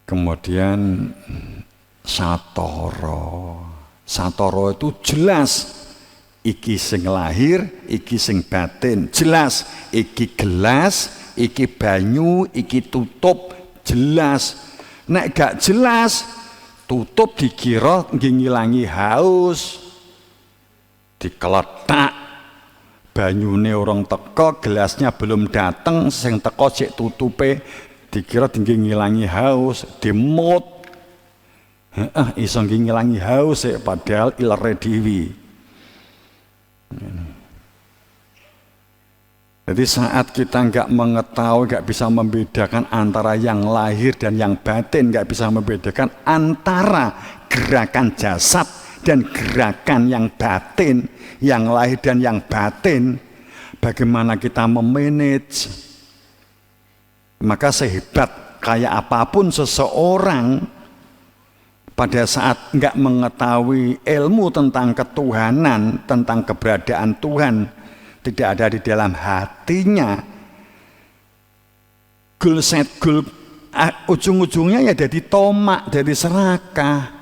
Kemudian satoro. Satoro itu jelas iki sing lahir, iki sing batin, jelas iki gelas, iki banyu, iki tutup, jelas. Nek gak jelas, tutup dikira ngilangi haus, dikeletak, banyune orang teko, gelasnya belum dateng, sing teko cek tutupe, dikira tinggi ngilangi haus, dimut, iso ngilangi haus, padahal ilare dewi. Jadi saat kita nggak mengetahui, nggak bisa membedakan antara yang lahir dan yang batin, nggak bisa membedakan antara gerakan jasad dan gerakan yang batin, yang lahir dan yang batin, bagaimana kita memanage? Maka sehebat kayak apapun seseorang, pada saat nggak mengetahui ilmu tentang ketuhanan, tentang keberadaan Tuhan, tidak ada di dalam hatinya, goal set goal, ujung-ujungnya ya jadi tomak, jadi serakah.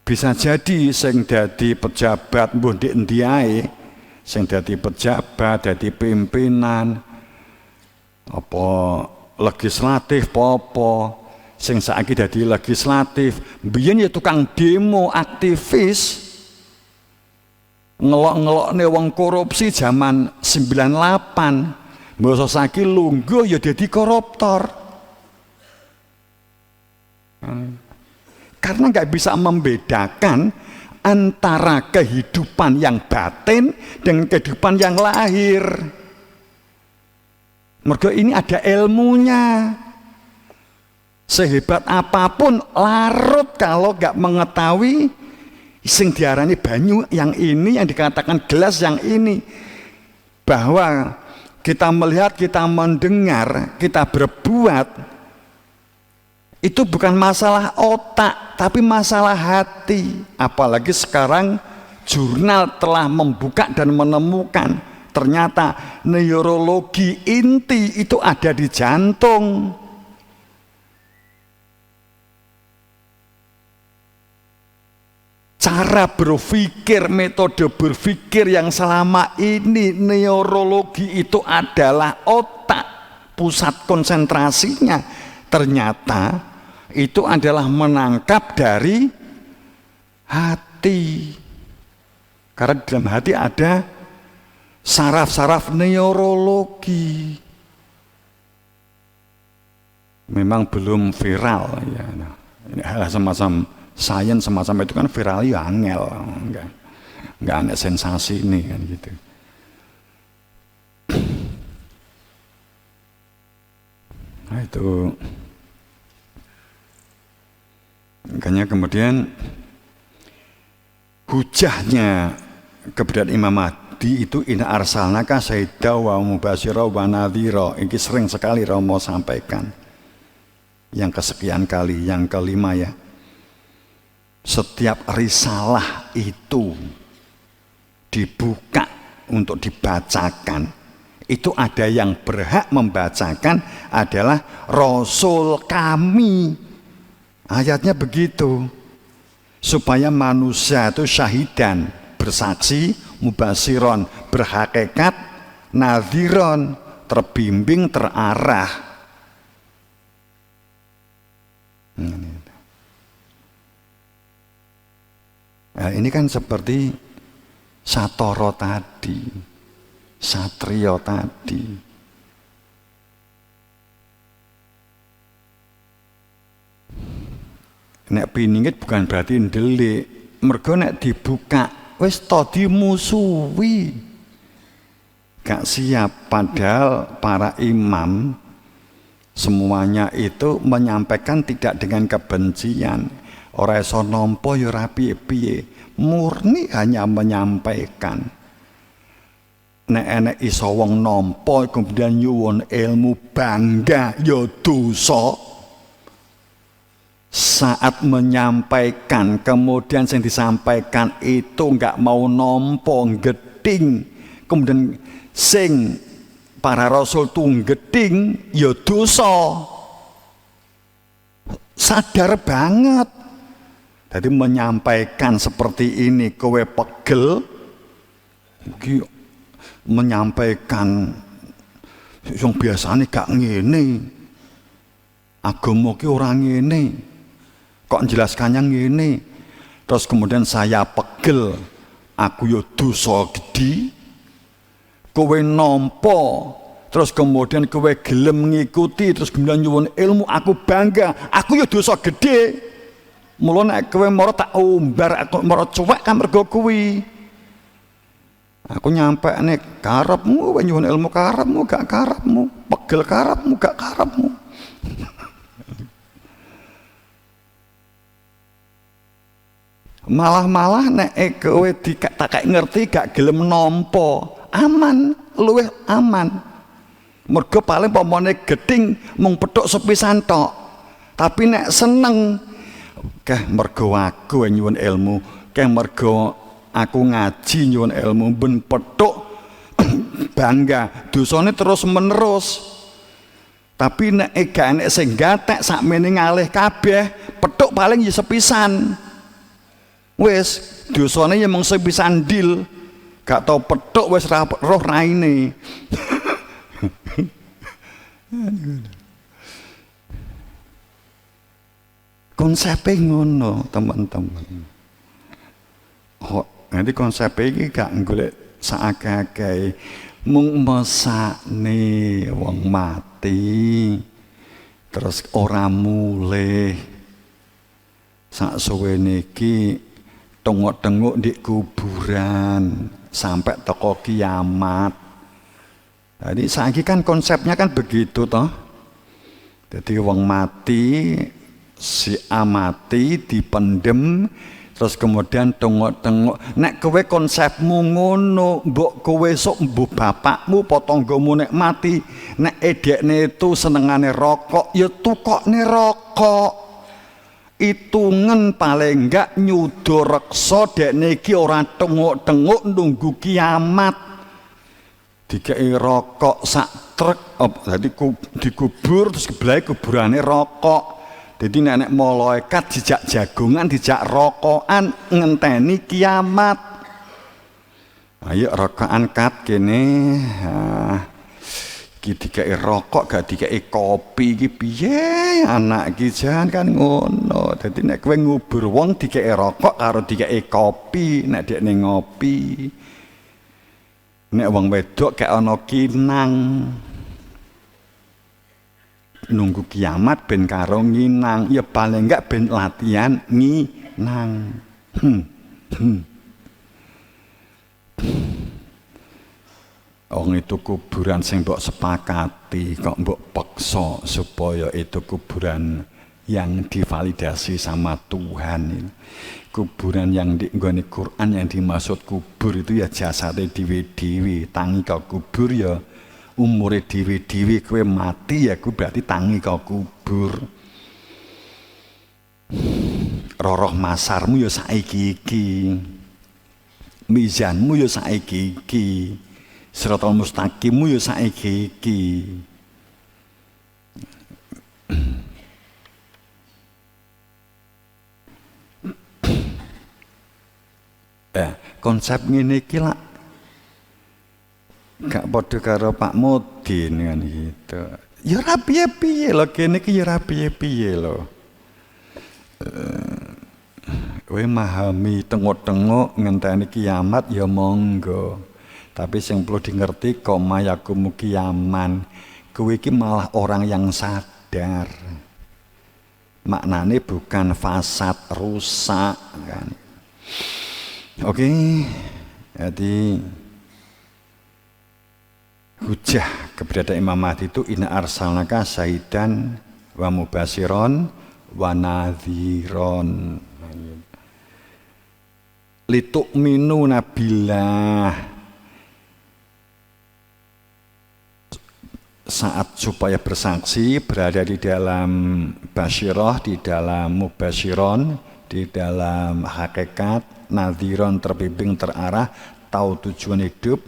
Bisa jadi sing dadi pejabat mbuh ndek endi ae, sing dadi pejabat, dadi pimpinan, apa legislatif apa, sing saiki dadi legislatif, biyen ya tukang demo, aktivis, ngelok-ngelokne wong korupsi zaman 98, mbok saiki lungguh ya dadi koruptor. Karena nggak bisa membedakan antara kehidupan yang batin dengan kehidupan yang lahir. Mergo ini ada ilmunya. Sehebat apapun larut kalau nggak mengetahui sing diarani banyu yang ini, yang dikatakan gelas yang ini, bahwa kita melihat, kita mendengar, kita berbuat, itu bukan masalah otak, tapi masalah hati. Apalagi sekarang jurnal telah membuka dan menemukan ternyata neurologi inti itu ada di jantung. Cara berpikir, metode berpikir yang selama ini neurologi itu adalah otak, pusat konsentrasinya, ternyata itu adalah menangkap dari hati. Karena di dalam hati ada saraf-saraf neurologi. Memang belum viral ya. Nah, ini hal semacam sains semacam itu kan viral ya angel, nggak ada sensasi ini kan gitu. Nah itu makanya kemudian hujahnya keberadaan Imam Mahdi itu inna arsalnaka syahidan wa mubasyiran wa nadhira. Ini sering sekali Romo sampaikan yang kesekian kali, yang kelima ya. Setiap risalah itu dibuka untuk dibacakan, itu ada yang berhak membacakan adalah Rasul kami. Ayatnya begitu, supaya manusia itu syahidan, bersaksi, mubasiron, berhakikat, nadhiron, terbimbing, terarah. Nah, ini kan seperti satoro tadi, satrio tadi. Nek piningit bukan berarti ndelik, mergo nek dibuka wis to dimusuhi. Gak siap, padahal para imam semuanya itu menyampaikan tidak dengan kebencian. Ora iso nampa ya ora piye-piye, murni hanya menyampaikan. Nek enek iso wong nampa kemudian nyuwun ilmu bangga ya dosa. Saat menyampaikan kemudian yang disampaikan itu enggak mau nampa geding, kemudian sing para rasul tunggeding ya dosa. Sadar banget. Jadi menyampaikan seperti ini kowe pegel iki menyampaikan yang biasanya gak ngene. Agama ki ora ngene. Kok menjelaskannya ngene. Terus kemudian saya pegel, aku yo dosa gede. Kowe nampa, terus kemudian kowe gelem ngikuti, terus kemudian nyuwun ilmu, aku bangga, aku yo dosa gede. Mula nek kowe mara tak umbar, aku mara cuwek kan mergo kuwi. Aku nyampe nih karepmu, kowe nyuwun ilmu karepmu, gak karepmu, pegel karepmu, gak karepmu. Malah nek kowe tak ngerti gak gelem nampa, aman, luwih aman. Mergo paling pomone geding mung petuk sepisan tok. Tapi nek seneng keh mergo aku nyuwun ilmu, keh mergo aku ngaji nyuwun ilmu ben petuk bangga, dosane terus menerus. Tapi nek gak enek sing gatek sakmene ngalih kabeh, petuk paling ya sepisan. Wis dosane ya mung sepisan dil, gak tau petuk wis roh raine. Konsepnya ngono teman-teman. Oh, nanti konsepnya ini gak golek sakake mung mesakne wong mati terus ora mulih sak suwene iki tengok-tengok di kuburan sampai teko kiamat. Jadi saiki kan konsepnya kan begitu toh. Jadi wong mati, si amati dipendem, terus kemudian tengok-tengok. Nek kowe konsepmu ngono, mbok kowe sok mbuh bapakmu potonggomu nek mati, nek edekne itu senengane rokok, ya tukokne rokok. Itungan paling enggak nyudo reksa dekne iki ora tengok-tengok nunggu kiamat. Dikei rokok sak truk, jadi dikubur terus kebelai kuburane rokok. Jadi nenek malaikat dijak jagungan, dijak rokokan ngenteni kiamat. Ayo rokokan kat kene. Iki dikei rokok gak dikei kopi iki piye anak iki jan kan ngono. Dadi nek kowe ngubur wong dikei rokok karo dikei kopi nek dekne ngopi. Nek wong wedok gak ana kinang. Nunggu kiamat ben karo nginang, ya paling enggak ben latihan nginang. Wong itu kuburan sing mbok sepakati kok mbok paksa supaya itu kuburan yang divalidasi sama Tuhan. Kuburan yang di nggone Quran yang dimaksud kubur itu ya jasade dhewe-dhewe, tangi kau kubur ya umure dhewe-dhewe, kowe mati ya ku berarti tangi kau kubur. Roroh masarmu ya saiki iki. Mizanmu ya saiki iki. Siratal mustaqimmu ya saiki iki. Konsep ngene iki lak gak padha karo Pak Mudin kan gitu. Ya ora piye-piye lho kene iki ya ora piye-piye lho. Kowe memahami tengok-tengok ngenteni kiamat ya monggo. Tapi sing perlu dingerti koma yakumu kiaman. Kowe iki malah orang yang sadar. Maknane bukan fasad rusak kan. Oke, jadi hujah keberadaan Imam Mahdi itu inna arsalnaka syahidan wa mubasyiron wa nadhiron litu'minu nabillah, saat supaya bersaksi berada di dalam basyirah, di dalam mubasyiron, di dalam hakikat, nadhiron terbimbing terarah, tahu tujuan hidup,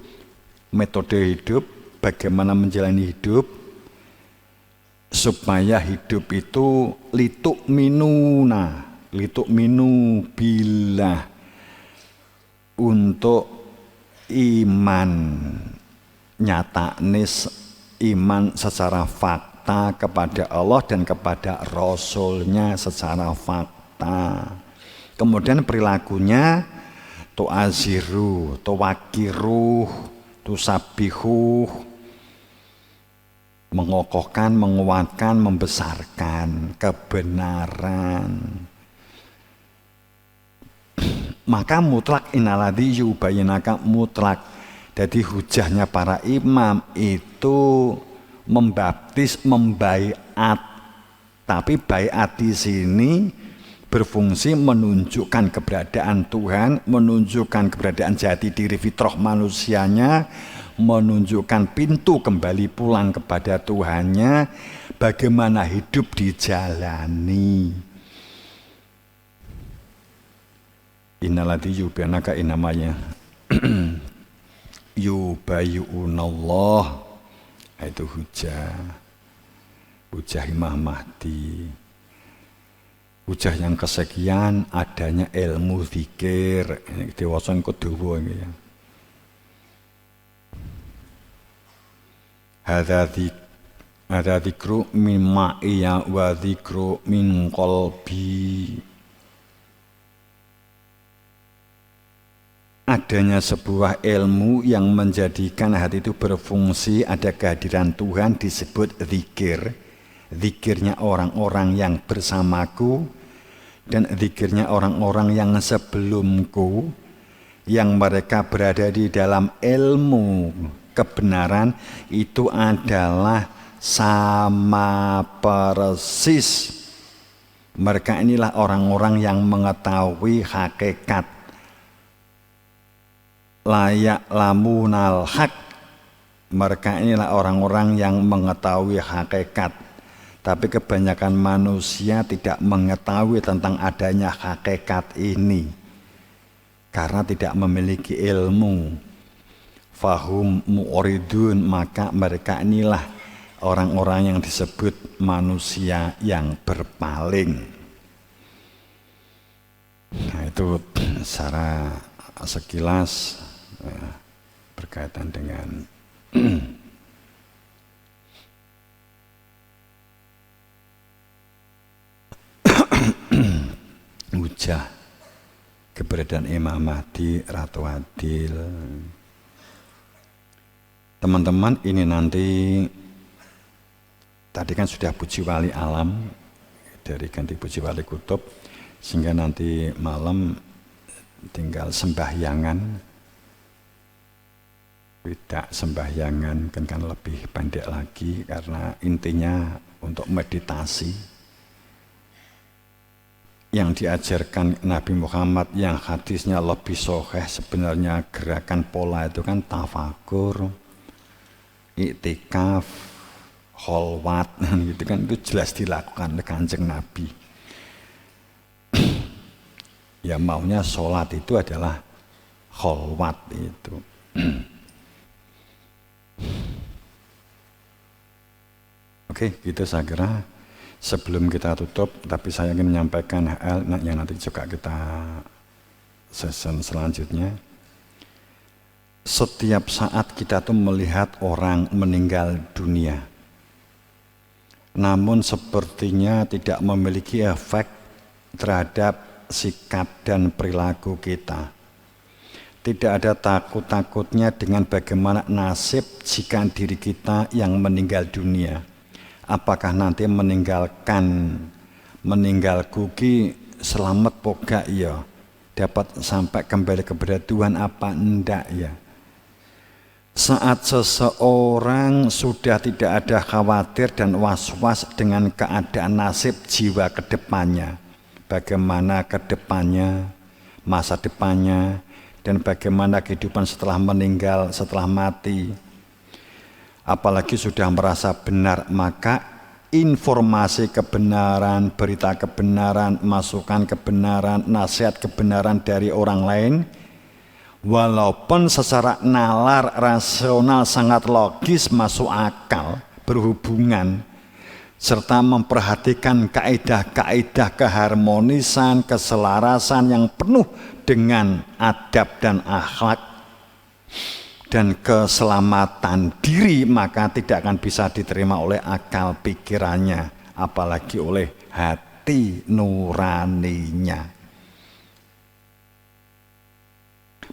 metode hidup, bagaimana menjalani hidup supaya hidup itu lituk minu billah, untuk iman nyatanis, iman secara fakta kepada Allah dan kepada Rasulnya secara fakta. Kemudian perilakunya tu'aziru, tuwakiruh, tusabihuh, mengokohkan, menguatkan, membesarkan kebenaran. Maka mutlak inaladhi yubayinaka mutlak. Jadi hujahnya para imam itu membaptis, membaiat. Tapi baiat di sini berfungsi menunjukkan keberadaan Tuhan, menunjukkan keberadaan jati diri fitrah manusianya, menunjukkan pintu kembali pulang kepada Tuhannya, bagaimana hidup dijalani. Innalati yubanaka inamanya yubayunallah, itu hujah Imam Mahdi. Hujah yang kesekian adanya ilmu zikir. Ini diwaca kedua ini ya. Hadza dzikru min ma'iya wa dzikru min qalbi. Adanya sebuah ilmu yang menjadikan hati itu berfungsi, ada kehadiran Tuhan disebut zikir. Zikirnya orang-orang yang bersamaku dan zikirnya orang-orang yang sebelumku, yang mereka berada di dalam ilmu kebenaran, itu adalah sama persis. Mereka inilah orang-orang yang mengetahui hakikat. Layak lamunal hak, mereka inilah orang-orang yang mengetahui hakikat. Tapi kebanyakan manusia tidak mengetahui tentang adanya hakikat ini karena tidak memiliki ilmu. Fahum mu'ridun, maka mereka inilah orang-orang yang disebut manusia yang berpaling. Nah, itu secara sekilas berkaitan dengan hujah keberadaan Imam Mahdi Ratu Adil. Teman-teman, ini nanti tadi kan sudah puji wali alam dari ganti puji wali kutub, sehingga nanti malam tinggal sembahyangan. Tidak sembahyangan kan lebih pendek lagi karena intinya untuk meditasi. Yang diajarkan Nabi Muhammad yang hadisnya lebih sahih, sebenarnya gerakan pola itu kan tafakur, iktikaf, kholwat, gitu kan, itu jelas dilakukan oleh Kanjeng Nabi. Ya maunya sholat itu adalah kholwat itu. Oke, gitu saya kira. Sebelum kita tutup, tapi saya ingin menyampaikan hal yang nanti juga kita season selanjutnya. Setiap saat kita tuh melihat orang meninggal dunia, namun sepertinya tidak memiliki efek terhadap sikap dan perilaku kita. Tidak ada takut-takutnya dengan bagaimana nasib jika diri kita yang meninggal dunia. Apakah nanti meninggalku ki selamat poga ya, dapat sampai kembali kepada Tuhan apa enggak ya. Saat seseorang sudah tidak ada khawatir dan was-was dengan keadaan nasib jiwa ke depannya, bagaimana ke depannya, masa depannya, dan bagaimana kehidupan setelah meninggal, setelah mati, apalagi sudah merasa benar, maka informasi kebenaran, berita kebenaran, masukan kebenaran, nasihat kebenaran dari orang lain Walaupun secara nalar rasional sangat logis masuk akal, berhubungan, serta memperhatikan kaidah-kaidah keharmonisan, keselarasan yang penuh dengan adab dan akhlak dan keselamatan diri, maka tidak akan bisa diterima oleh akal pikirannya, apalagi oleh hati nuraninya.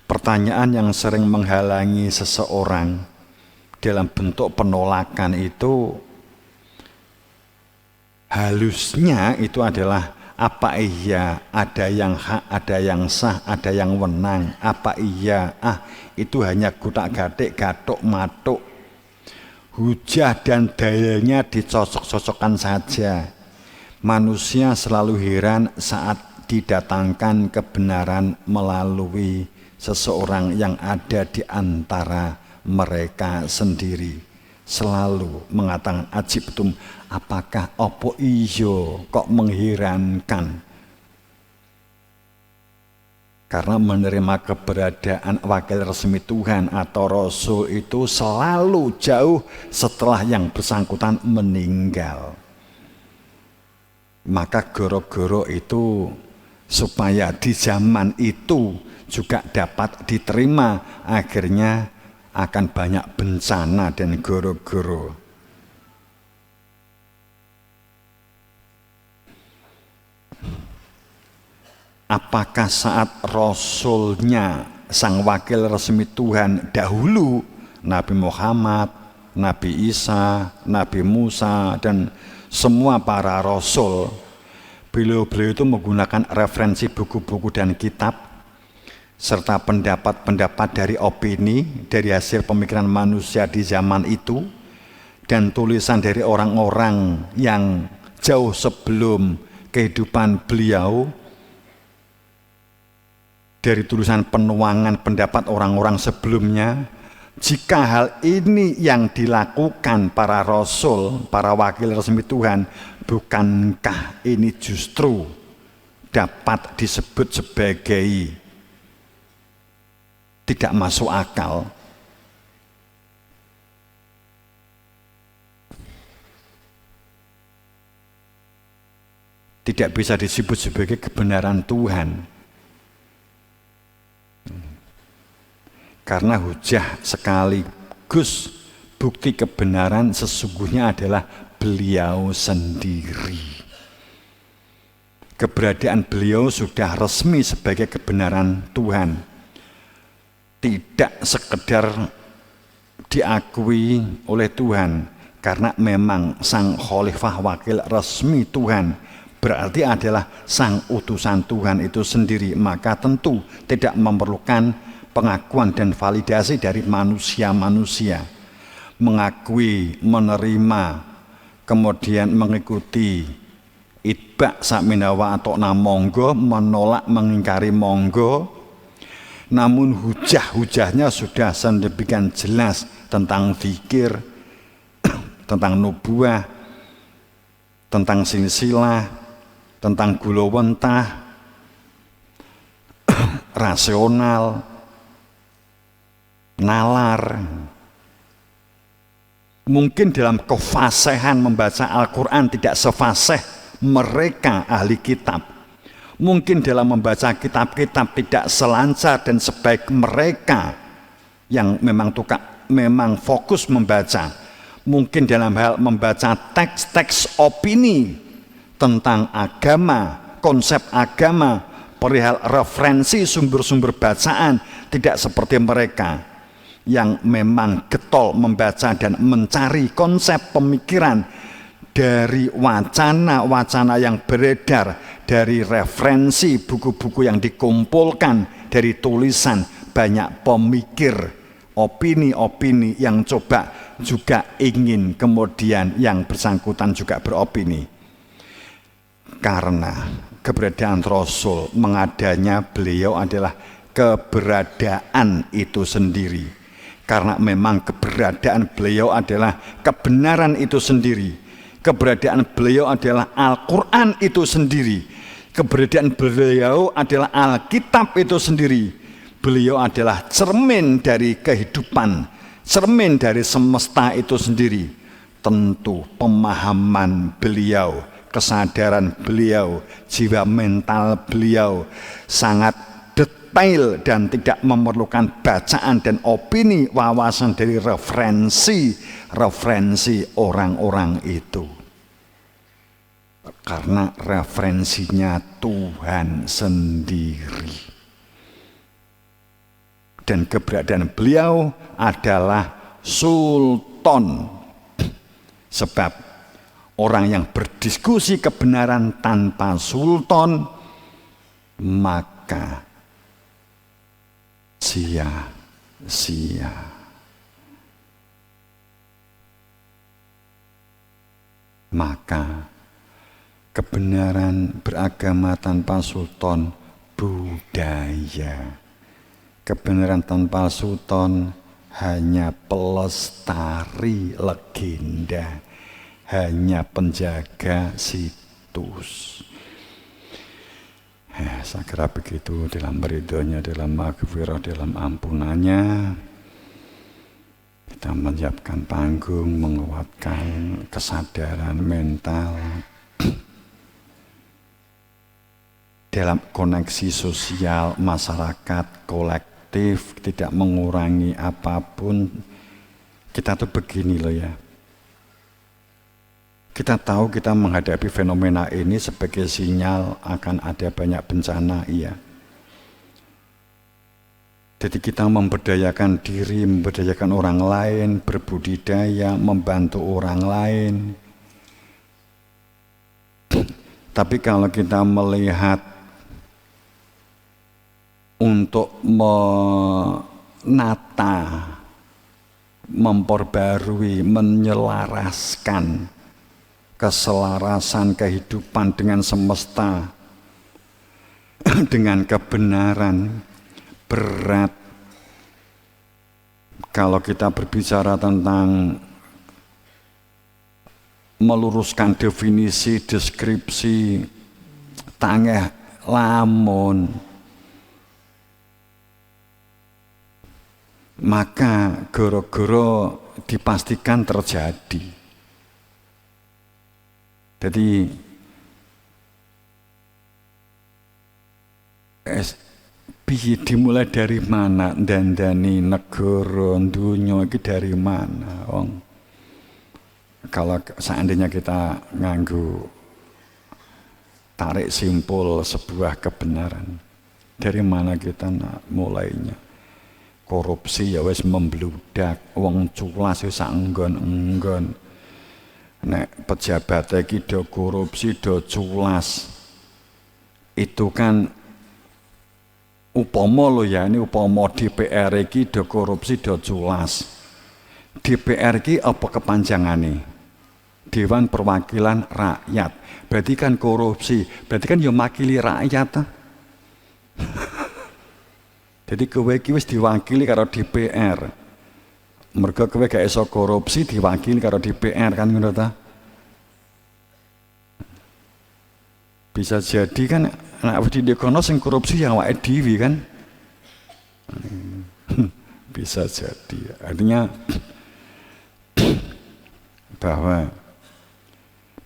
Pertanyaan yang sering menghalangi seseorang dalam bentuk penolakan itu halusnya itu adalah apa iya ada yang hak, ada yang sah, ada yang wenang, apa iya itu hanya gutak-gatik, gatuk-matuk, hujah dan dalilnya dicocok-cocokkan saja. Manusia selalu heran saat didatangkan kebenaran melalui seseorang yang ada di antara mereka sendiri. Selalu mengatakan ajibtum, apakah opo iyo, kok mengherankan. Karena menerima keberadaan wakil resmi Tuhan atau Rasul itu selalu jauh setelah yang bersangkutan meninggal. Maka goro-goro itu supaya di zaman itu juga dapat diterima, akhirnya akan banyak bencana dan goro-goro. Apakah saat Rasulnya, sang wakil resmi Tuhan dahulu, Nabi Muhammad, Nabi Isa, Nabi Musa, dan semua para Rasul, beliau-beliau itu menggunakan referensi buku-buku dan kitab, serta pendapat-pendapat dari opini, dari hasil pemikiran manusia di zaman itu, dan tulisan dari orang-orang yang jauh sebelum kehidupan beliau, dari tulisan penuangan pendapat orang-orang sebelumnya. Jika hal ini yang dilakukan para Rasul, para wakil resmi Tuhan, bukankah ini justru dapat disebut sebagai tidak masuk akal? Tidak bisa disebut sebagai kebenaran Tuhan. Karena hujah sekaligus bukti kebenaran sesungguhnya adalah beliau sendiri. Keberadaan beliau sudah resmi sebagai kebenaran Tuhan. Tidak sekedar diakui oleh Tuhan, karena memang sang khalifah wakil resmi Tuhan berarti adalah sang utusan Tuhan itu sendiri, maka tentu tidak memerlukan pengakuan dan validasi dari manusia-manusia. Mengakui, menerima, kemudian mengikuti, itba sakminawa atau monggo, menolak, mengingkari monggo. Namun hujah-hujahnya sudah sedemikian jelas tentang zikir, tentang nubuah, tentang silsilah, tentang gulawentah, rasional, nalar. Mungkin dalam kefasihan membaca Al-Quran tidak sefasih mereka ahli kitab. Mungkin dalam membaca kitab-kitab tidak selancar dan sebaik mereka yang memang fokus membaca. Mungkin dalam hal membaca teks-teks opini tentang agama, konsep agama, perihal referensi sumber-sumber bacaan tidak seperti mereka yang memang getol membaca dan mencari konsep pemikiran dari wacana-wacana yang beredar, dari referensi buku-buku yang dikumpulkan, dari tulisan banyak pemikir, opini-opini yang coba juga ingin kemudian yang bersangkutan juga beropini. Karena keberadaan Rasul, mengadanya beliau adalah keberadaan itu sendiri. Karena memang keberadaan beliau adalah kebenaran itu sendiri. Keberadaan beliau adalah Al-Quran itu sendiri. Keberadaan beliau adalah Alkitab itu sendiri. Beliau adalah cermin dari kehidupan, cermin dari semesta itu sendiri. Tentu pemahaman beliau, kesadaran beliau, jiwa mental beliau sangat detail dan tidak memerlukan bacaan dan opini, wawasan dari referensi orang-orang itu. Karena referensinya Tuhan sendiri. Dan keberadaan beliau adalah sultan. Sebab orang yang berdiskusi kebenaran tanpa sultan, maka sia-sia. Maka kebenaran beragama tanpa sultan budaya. Kebenaran tanpa sultan hanya pelestari legenda, hanya penjaga situs. Saya kira begitu, dalam ridhonya, dalam maghfirah, dalam ampunannya. Kita menyiapkan panggung, menguatkan kesadaran mental dalam koneksi sosial masyarakat kolektif, tidak mengurangi apapun. Kita tuh begini loh ya, kita tahu kita menghadapi fenomena ini sebagai sinyal akan ada banyak bencana, iya. Jadi kita memberdayakan diri, memberdayakan orang lain, berbudidaya, membantu orang lain. Tapi kalau kita melihat untuk menata, memperbarui, menyelaraskan keselarasan kehidupan dengan semesta, dengan kebenaran, berat. Kalau kita berbicara tentang meluruskan definisi, deskripsi, tangeh lamun, maka goro-goro dipastikan terjadi. Jadi dimulai dari mana dandani negara dunia iki dari mana, Wong? Kalau seandainya kita nganggu tarik simpul sebuah kebenaran, dari mana kita nak mulainya? Korupsi ya wis membludak, wong culas wis enggon-enggon. Nek pejabat iki do korupsi, do culas. Itu kan upama lo ya, ini upama DPR iki do korupsi, do culas. DPR iki apa kepanjangane? Dewan Perwakilan Rakyat. Berarti kan korupsi, berarti kan ya makili rakyat. Jadi kowe iki wis diwakili karo DPR. Mergo kowe gak iso korupsi diwakili karo DPR kan ngono ta? Bisa jadi kan nek wedi dekono sing korupsi ya awake dhewe kan. Bisa jadi. Artinya bahwa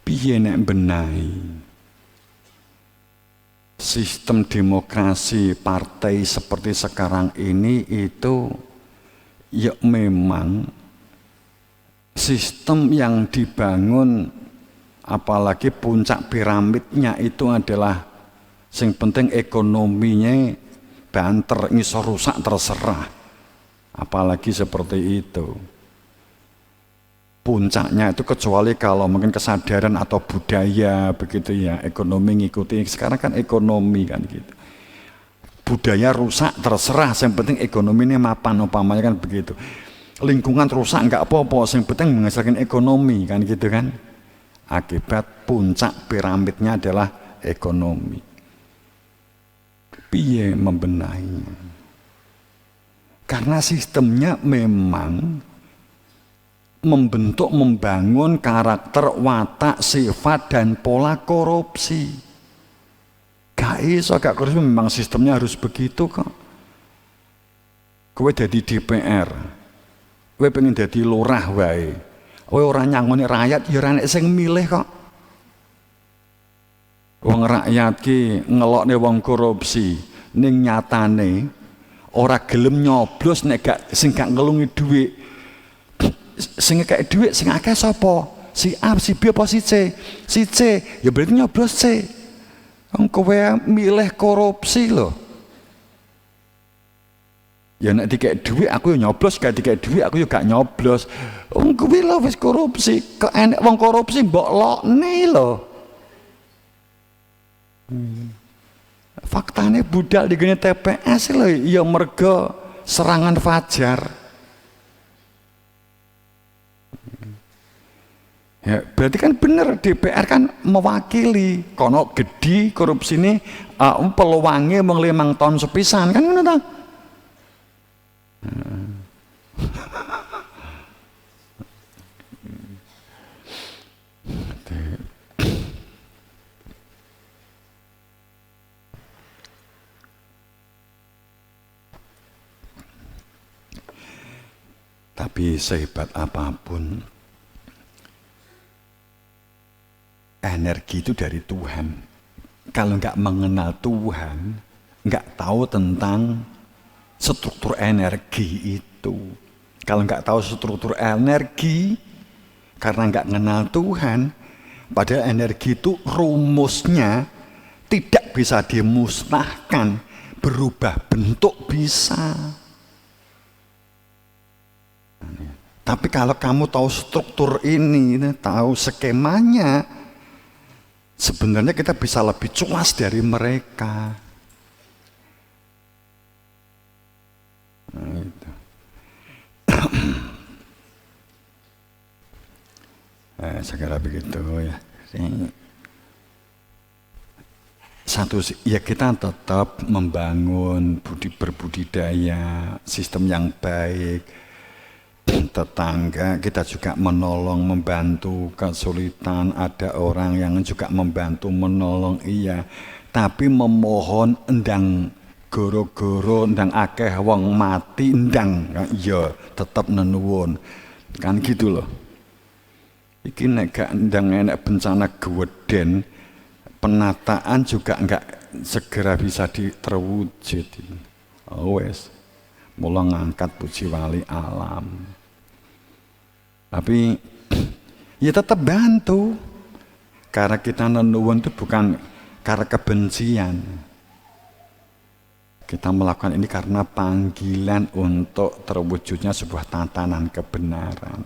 piye nek benahi sistem demokrasi partai seperti sekarang ini itu ya memang sistem yang dibangun, apalagi puncak piramidnya itu adalah sing penting ekonominya banter, ngisor rusak terserah, apalagi seperti itu. Puncaknya itu kecuali kalau mungkin kesadaran atau budaya begitu ya, ekonomi ngikuti. Sekarang kan ekonomi kan gitu. Budaya rusak terserah, yang penting ekonominya mapan umpamanya kan begitu. Lingkungan rusak nggak apa-apa, yang penting menghasilkan ekonomi kan gitu kan. Akibat puncak piramidnya adalah ekonomi. Piye membenahinya? Karena sistemnya memang membangun karakter, watak, sifat, dan pola korupsi. Gak iso, gak korupsi, memang sistemnya harus begitu kok. Kowe dadi DPR, kowe pengen dadi lurah wae, kowe ora nyangoni rakyat, ya ora nek sing milih kok. Wong rakyat ki ngelokne wong korupsi, ning nyatane ora gelem nyoblos nek gak sing gak ngelungi dhuwit. Sing ngekek dhuwit sing akeh sapa? Si A, si B apa si C? Si C, ya berarti nyoblos C. Wong kowe milih korupsi lho. Ya nek dikek dhuwit aku ya nyoblos, gak dikek dhuwit aku ya gak nyoblos. Wong kuwi lho wis korupsi, kok enek wong korupsi mbok lokne lho. Faktane budal di gene TPS lho ya mergo serangan fajar. Ya, berarti kan bener DPR kan mewakili kono gede korupsi ini peluangnya mung 5 tahun sepisan kan ngono ta? Tapi sehebat apapun, energi itu dari Tuhan. Kalau nggak mengenal Tuhan, nggak tahu tentang struktur energi itu. Kalau nggak tahu struktur energi, karena nggak mengenal Tuhan, padahal energi itu rumusnya tidak bisa dimusnahkan, berubah bentuk bisa. Tapi kalau kamu tahu struktur ini, tahu skemanya, sebenarnya kita bisa lebih culas dari mereka. Nah, itu. Saya kira begitu ya. Satu, ya kita tetap membangun berbudidaya, sistem yang baik. Tetangga kita juga menolong, membantu kesulitan, ada orang yang juga membantu menolong, iya, tapi memohon endang goro-goro endang akeh wong mati endang iya tetap nenuwun kan gitu loh. Iki nek gak endang enek bencana geweden, penataan juga enggak segera bisa terwujud. Wes mula ngangkat puji wali alam. Tapi ya tetap bantu, karena kita nenuwun itu bukan karena kebencian. Kita melakukan ini karena panggilan untuk terwujudnya sebuah tatanan kebenaran.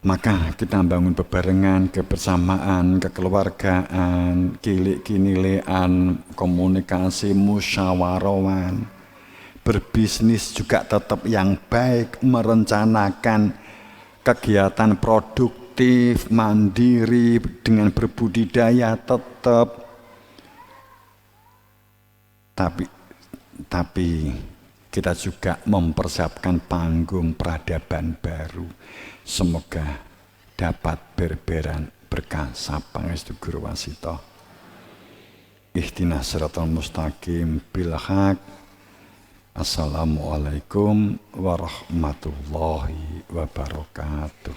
Maka kita bangun bebarengan, kebersamaan, kekeluargaan, kilik-kinilean, komunikasi, musyawarawan, berbisnis juga tetap yang baik, merencanakan kegiatan produktif, mandiri, dengan berbudidaya tetap. Tapi kita juga mempersiapkan panggung peradaban baru. Semoga dapat berberan berkah sapangestu Guru Wasito. Ihdinas siratal mustaqim bil haq. Assalamualaikum warahmatullahi wabarakatuh.